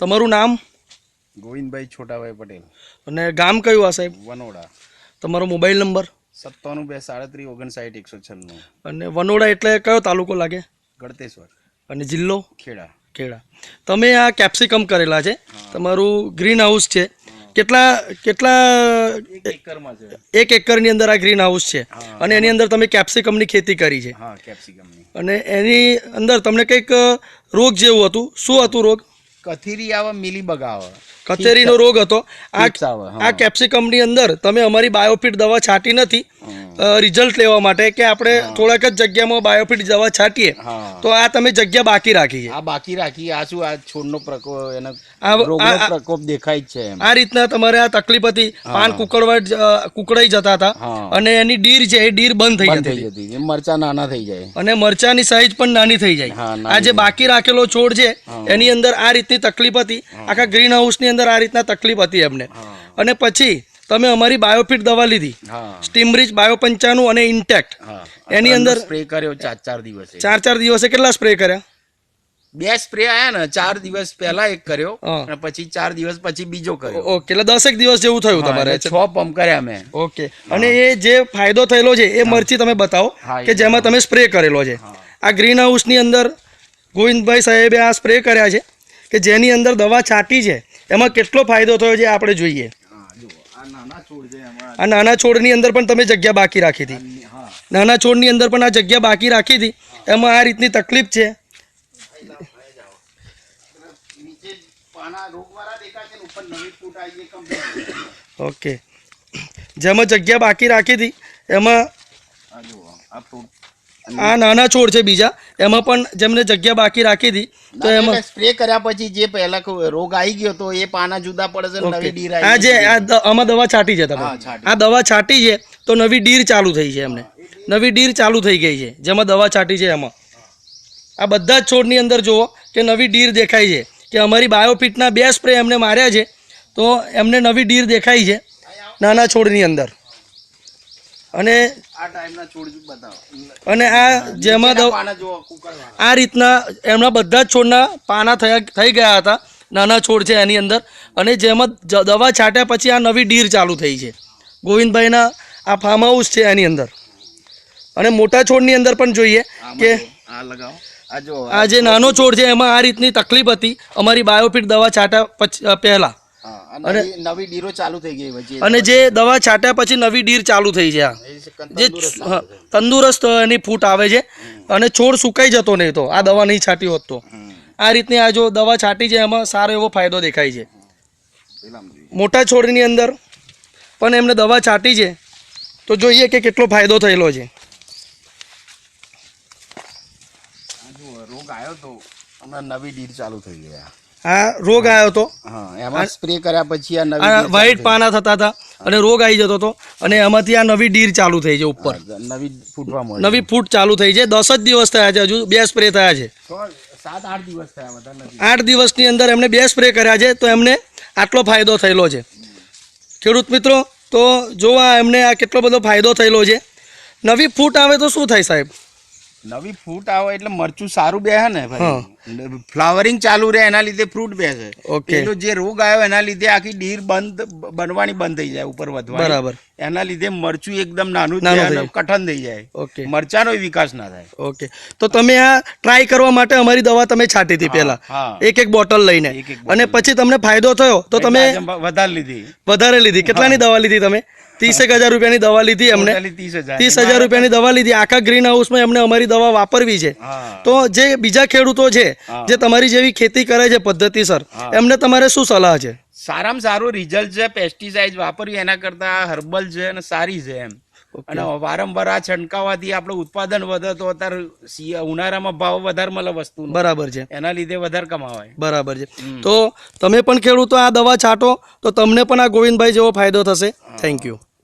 તમારું નામ ગોવિંદભાઈ છોટાભાઈ પટેલ, અને ગામ કયું આ સાહેબ? વનોડા. તમારો મોબાઈલ નંબર? 97 2 37 39 196. અને વનોડા એટલે કયો તાલુકો લાગે? ગળતેશ્વર, અને જિલ્લો? ખેડા. ખેડા. તમે આ કેપ્સિકમ કરેલા છે, તમારું ગ્રીન હાઉસ છે, કેટલા કેટલા 1 એકરમાં છે. 1 એકરની અંદર આ ગ્રીન હાઉસ છે, અને એની અંદર તમે કેપ્સિકમની ખેતી કરી છે, હા, કેપ્સિકમની. અને એની અંદર તમને કંઈક રોગ જેવું હતું, શું હતું રોગ? કથીરી આવે, મિલીબગ આવે, કચેરીનો રોગ હતો. ટીપ્સ આવે. આ કેપ્સિકમની અંદર તમે અમારી બાયોફિટ દવા છાંટી નથી રિઝલ્ટ લેવા માટે કે આપણે થોડાક જ જગ્યામાં બાયોફિટ દવા છાંટીએ, તો આ તમે જગ્યા બાકી રાખી છે. આ બાકી રાખી, આ શું, આ છોડનો પ્રકોપ, એનો આ રોગનો પ્રકોપ દેખાય જ છે એમ. આ રીતના તમારે આ તકલીફ હતી, પાન કુકડાઈ જતા હતા, અને એની ડીર છે એ ડીર બંધ થઈ જતી હતી, મરચા નાના થઈ જાય, અને મરચાની સાઈઝ પણ નાની થઈ જાય. આ જે બાકી રાખેલો છોડ છે એની અંદર આ રીતની તકલીફ હતી, આખા ગ્રીન હાઉસની અંદર આ રીતના તકલીફ હતી એમને. અને પછી તમે અમારી બાયોફિટ દવા લીધી, સ્ટીમરીચ બાયો 95 અને ઇન્ટેક્ટ, એની અંદર સ્પ્રે કર્યો 4 દિવસે. 4 દિવસે કેટલા સ્પ્રે કર્યા? 2 સ્પ્રે આયા ને, 4 દિવસ પહેલા એક કર્યો અને પછી 4 દિવસ પછી બીજો કર્યો. ઓકે, એટલે 10 દિવસ જેવું થયું તમારે? 6 પંપ કર્યા મેં. ઓકે, અને એ જે ફાયદો થયેલો છે એ મરચી તમે બતાવો કે જેમાં તમે સ્પ્રે કરેલો છે. આ ગ્રીન હાઉસની અંદર ગોવિંદભાઈ સાહેબે આ સ્પ્રે કર્યા છે કે જેની અંદર દવા છાંટી છે, એમાં કેટલો ફાયદો થયો છે આપણે જોઈએ. આ નાના છોડની અંદર પણ તમે જગ્યા બાકી રાખી હતી, નાના છોડની અંદર પણ આ જગ્યા બાકી રાખી હતી, એમાં આ રીતની તકલીફ છે. ઓકે, જેમાં જગ્યા બાકી રાખી હતી એમાં આ નાના છોડ છે બીજા, એમાં પણ જેમને જગ્યા બાકી રાખી હતી તો એમાં સ્પ્રે કર્યા પછી જે પહેલા રોગ આવી ગયો તો એ પાના જુદા પડે છે, નવી ડીર આવી. આ જે આમાં દવા છાંટી છે તમે, આ દવા છાંટી છે તો નવી ડીર ચાલુ થઈ છે, એમને નવી ડીર ચાલુ થઈ ગઈ છે જેમાં દવા છાંટી છે એમાં. આ બધા જ છોડની અંદર જુઓ કે નવી ડીર દેખાય છે, કે અમારી બાયોફિટના 2 સ્પ્રે એમને માર્યા છે તો એમને નવી ડીર દેખાય છે નાના છોડની અંદર. અને આ ટાઈમના છોડ બતાવો, અને આ જેમાં આ રીતના એમના બધા જ છોડના પાના થઈ ગયા હતા, નાના છોડ છે એની અંદર, અને જેમાં દવા છાંટ્યા પછી આ નવી ડીર ચાલુ થઈ છે. ગોવિંદભાઈના આ ફાર્મ હાઉસ છે એની અંદર. અને મોટા છોડની અંદર પણ જોઈએ કે આ જે નાનો છોડ છે એમાં આ રીતની તકલીફ હતી અમારી બાયોફિટ દવા છાંટ્યા પહેલા, અને નવી ડીરો ચાલુ થઈ ગઈ પછી, અને જે દવા છાંટ્યા પછી નવી ડીર ચાલુ થઈ છે. આ જે તંદુરસ્ત એની ફૂટ આવે છે, અને છોડ સુકાઈ જતો નહીં તો આ દવા નહીં છાંટી હોત તો. આ રીતની આ જો દવા છાંટી છે એમાં સારો એવો ફાયદો દેખાય છે. મોટા છોડની અંદર પણ એમને દવા છાંટી છે તો જોઈએ કે કેટલો ફાયદો થયેલો છે. રોગ આવ્યો તો હમણાં નવી ડીર ચાલુ થઈ ગયા. આ રોગ આવ્યો હતો, એમાં સ્પ્રે કર્યા પછી આ વ્હાઈટ પાના થતા હતા અને રોગ આવી જતો હતો, અને એમાંથી આ નવી ડીર ચાલુ થઈ છે ઉપર, નવી ફૂટ ચાલુ થઈ છે. 10 જ દિવસ થયા છે, હજુ 2 સ્પ્રે થયા છે. 7-8 દિવસ થયા, 8 દિવસની અંદર એમને 2 સ્પ્રે કર્યા છે તો એમને આટલો ફાયદો થયેલો છે. ખેડૂત મિત્રો તો જોવા એમને આ કેટલો બધો ફાયદો થયેલો છે. નવી ફૂટ આવે તો શું થાય સાહેબ? નવી ફ્રૂટ આવે એટલે મરચું સારું બેસે ને ભાઈ, ફ્લાવરિંગ ચાલુ રહે એના લીધે ફ્રૂટ બેસે. પેલો જે રોગ આવ્યો એના લીધે આખી ડીર બનવાની બંધ થઈ જાય, ઉપર વધવાની. બરાબર. એના લીધે મરચું એકદમ નાનું કઠણ થઈ જાય, મરચાનો વિકાસ ના થાય. ઓકે, તો તમે આ ટ્રાય કરવા માટે અમારી દવા તમે છાંટી હતી પહેલા, એક બોટલ લઈને, અને પછી તમને ફાયદો થયો તો તમે વધારે લીધી. કેટલાની દવા લીધી તમે? 30,000 રૂપિયાની દવા લીધી એમને. 30,000 રૂપિયાની દવા લીધી. આખા ગ્રીન હાઉસમાં એમને અમારી દવા વાપરવી છે. તો જે બીજા ખેડૂતો છે જે તમારી જેવી ખેતી કરે છે પદ્ધતિસર, એમને તમારે શું સલાહ છે? સારામાં સારું રિઝલ્ટ છે પેસ્ટિસાઇડ વાપરવી એના કરતા હર્બલ છે અને સારી છે એમ. અને વારંવાર આ છંટકાવવાથી આપણે ઉત્પાદન વધે તો અત્યારે ઉનાળામાં ભાવ વધારે મળે વસ્તુ. બરાબર છે, એના લીધે વધારે કમાવાય. બરાબર છે. તો તમે પણ ખેડૂતો આ દવા છાંટો તો તમને પણ આ ગોવિંદભાઈ જેવો ફાયદો થશે. Thank you.